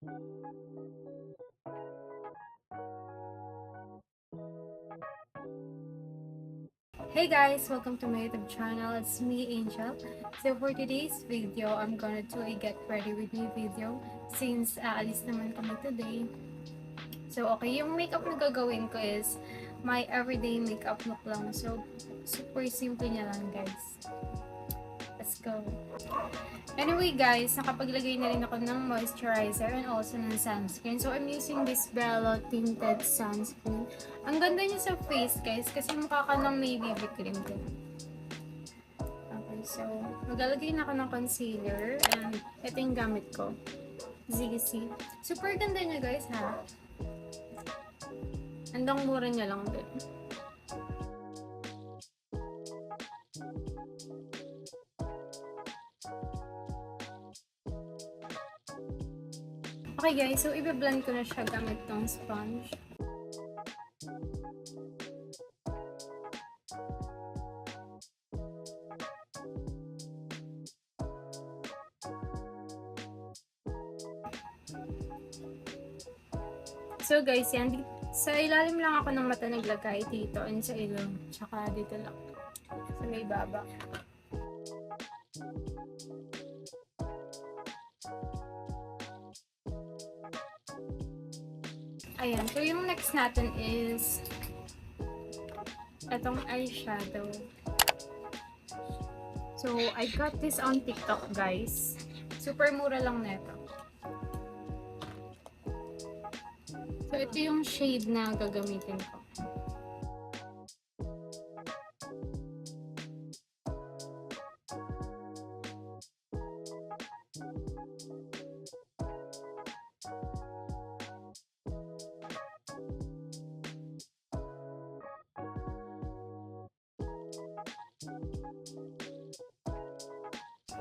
Hey guys, welcome to my YouTube channel. It's me, Angel. So for today's video, I'm gonna do a get ready with me video since aalis naman kami today. So okay, yung makeup na gagawin ko is my everyday makeup look lang. So super simple niya lang guys. Let's go. Anyway guys, nakapaglagay na rin ako ng moisturizer and also ng sunscreen. So I'm using this Bella Tinted Sunscreen. Ang ganda niya sa face guys kasi mukha ka ng may BB cream din. Okay, so maglalagay na ako ng concealer and ito yung gamit ko. ZC. Super ganda niya guys ha. Andang mura niya lang din. Okay guys, so i-blend ko na siya gamit tong sponge. So guys, yan. Sa ilalim lang ako ng mata naglagay dito and sa ilong. Tsaka dito lang. Sa may baba. Ayan. So yung next natin is etong eyeshadow. So I got this on TikTok guys. Super mura lang neto. So ito yung shade na gagamitin ko.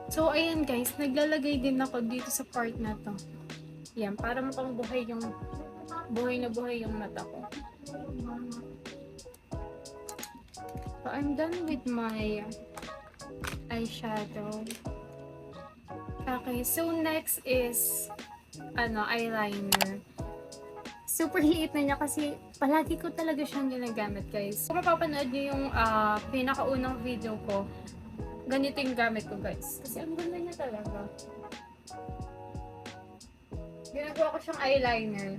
So, ayan guys, naglalagay din ako dito sa part na to. Yan, para mukhang buhay na buhay yung mata ko. So, I'm done with my eyeshadow. Okay, so next is eyeliner. Super liit na niya kasi palagi ko talaga siyang ginagamit guys. Kung mapapanood niyo yung pinakaunang video ko, ganito yung gamit ko guys. Kasi ang ganda niya talaga. Ginagawa ko siyang eyeliner.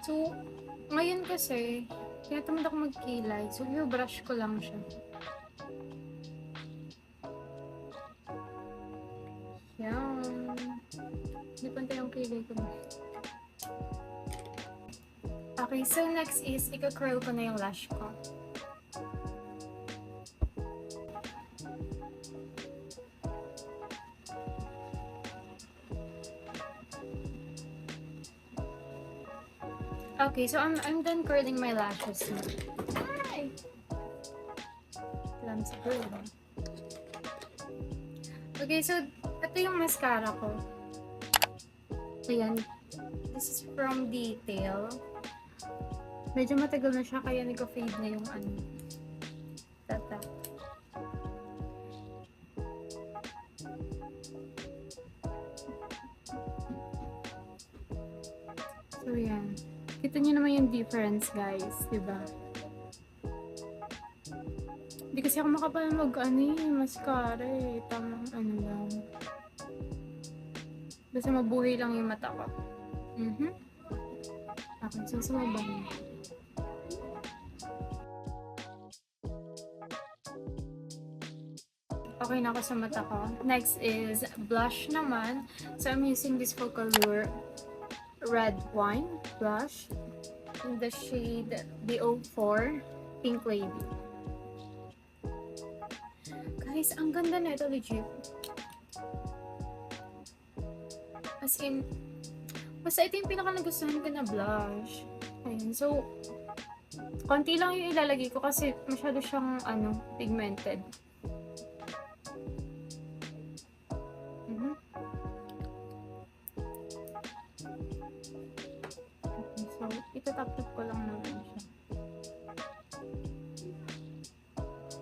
So, ngayon kasi, tinatamad ako magkilay. So, i-brush ko lang siya. Yan. Hindi pantay yung kilay ko. Okay, so next is, ika-curl ko na yung lash ko. Okay, so I'm done curling my lashes na. Hi! Lang sa curl. Okay, so ito yung mascara ko. Ayan. This is from Detail. Medyo matagal na siya kaya nag-fade na yung tata. So yan. Kita niyo naman yung difference guys, diba? Hindi kasi ako makapal mascara eh. Tamang lang. Basta mabuhay lang yung mata ko. Okay, so sumabang. Okay na ako sa mata ko. Next is blush naman. So I'm using this Focallure Red Wine blush in the shade BO4 Pink Lady. Guys, ang ganda na ito, legit. As in, basta ito yung pinaka nagustuhan ko na blush. Ayun, so konti lang yung ilalagay ko kasi masyado siyang pigmented. itatap-tap ko lang naman siya.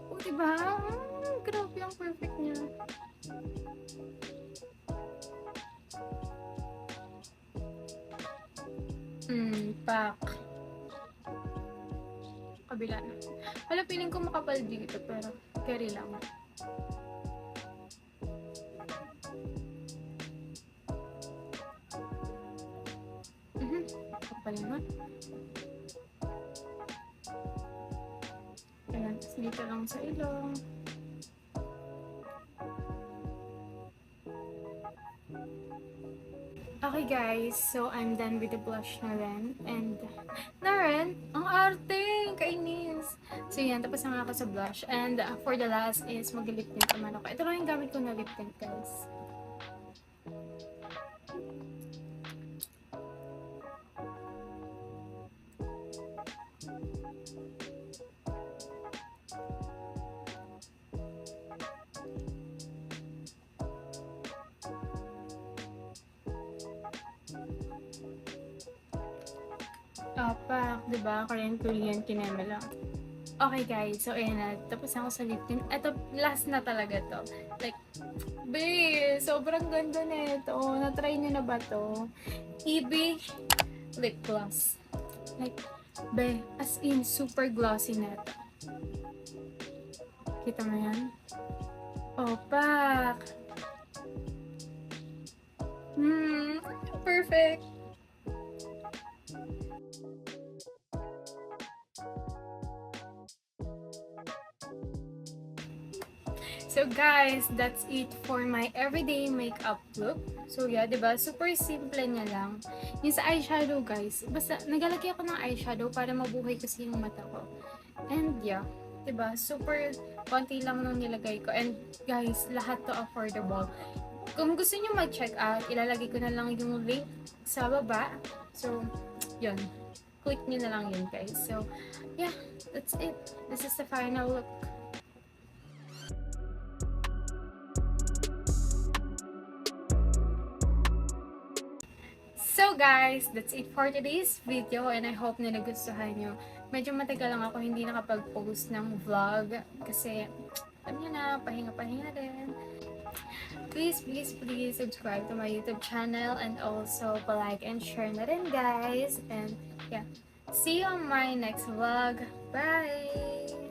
O, diba? Grabe ang perfect niya. Pak. Kabila na. Wala, feeling ko makapal dito, pero carry lang. Kapal naman. Ayan, tapos dito lang sa ilong. Okay guys, so I'm done with the blush na rin. And, na rin, ang arte, kainis. So yan, tapos na ako sa blush. And for the last is mag-lip tint naman ako. Ito lang yung gamit ko na lip tint guys. Pak, diba? Korean kineme lang. Okay guys, so ayan na. Tapos ako sa lip tint. Ito, last na talaga to. Like, babe, sobrang ganda na ito. Na-try nyo na ba to? EB lip gloss. Like, be, as in, super glossy na ito. Kita mo yan? Oh, pak. Perfect. So guys, that's it for my everyday makeup look. So yeah, diba? Super simple niya lang. Yung sa eyeshadow guys, basta nagalagay ako ng eyeshadow para mabuhay kasi yung mata ko. And yeah, diba? Super konti lang nung nilagay ko. And guys, lahat to affordable. Kung gusto niyo mag-check out, ilalagay ko na lang yung link sa baba. So, yun. Click niyo na lang yun guys. So, yeah, that's it. This is the final look. So guys, that's it for today's video and I hope na nagustuhan nyo. Medyo matagal lang ako hindi nakapag-post ng vlog kasi alam nyo na, pahinga-pahinga rin. Please subscribe to my YouTube channel and also like and share na rin guys. And yeah, see you on my next vlog. Bye!